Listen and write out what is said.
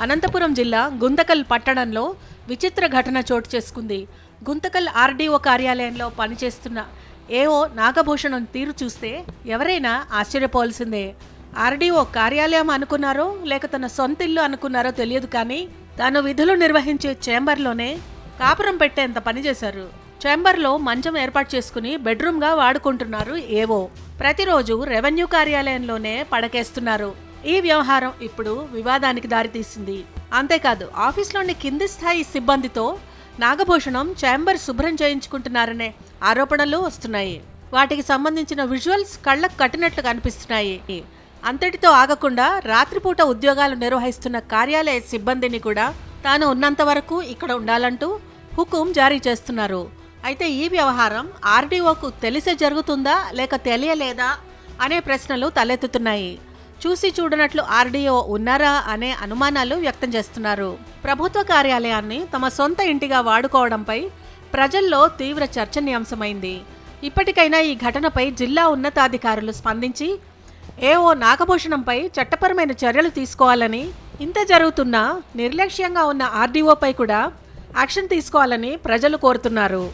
అనంతపురం జిల్లా గుంతకల్ పట్టణంలో విచిత్ర ఘటన చోటు చేసుకుంది. గుంతకల్ ఆర్డీఓ కార్యాలయంలో పనిచేస్తున్న ఏఓ నాగభూషణం తీరు చూస్తే ఎవరైనా ఆశ్చర్యపోవాల్సిందే. ఆర్డీఓ కార్యాలయం అనుకున్నారో లేక తన సొంతిల్లు అనుకున్నారో తెలియదు, కానీ తాను విధులు నిర్వహించే చేంబర్లోనే కాపురం పెట్టేంత పనిచేశారు. చేంబర్లో మంచం ఏర్పాటు చేసుకుని బెడ్రూమ్గా వాడుకుంటున్నారు ఏవో. ప్రతిరోజు రెవెన్యూ కార్యాలయంలోనే పడకేస్తున్నారు. ఈ వ్యవహారం ఇప్పుడు వివాదానికి దారితీసింది. అంతేకాదు, ఆఫీస్లోని కింది స్థాయి సిబ్బందితో నాగభూషణం చేంబర్ శుభ్రం చేయించుకుంటున్నారనే ఆరోపణలు వస్తున్నాయి. వాటికి సంబంధించిన విజువల్స్ కళ్ళకు కట్టినట్లు కనిపిస్తున్నాయి. అంతటితో ఆగకుండా రాత్రిపూట ఉద్యోగాలు నిర్వహిస్తున్న కార్యాలయ సిబ్బందిని కూడా తాను ఉన్నంత వరకు ఇక్కడ ఉండాలంటూ హుకుం జారీ చేస్తున్నారు. అయితే ఈ వ్యవహారం ఆర్డీఓకు తెలిసే జరుగుతుందా లేక తెలియలేదా అనే ప్రశ్నలు తలెత్తుతున్నాయి. చూసి చూడనట్లు ఆర్డీఓ ఉన్నారా అనే అనుమానాలు వ్యక్తం చేస్తున్నారు. ప్రభుత్వ కార్యాలయాన్ని తమ సొంత ఇంటిగా వాడుకోవడంపై ప్రజల్లో తీవ్ర చర్చనీయాంశమైంది. ఇప్పటికైనా ఈ ఘటనపై జిల్లా ఉన్నతాధికారులు స్పందించి ఏఓ నాగభూషణంపై చట్టపరమైన చర్యలు తీసుకోవాలని, ఇంత జరుగుతున్నా నిర్లక్ష్యంగా ఉన్న ఆర్డీఓపై కూడా యాక్షన్ తీసుకోవాలని ప్రజలు కోరుతున్నారు.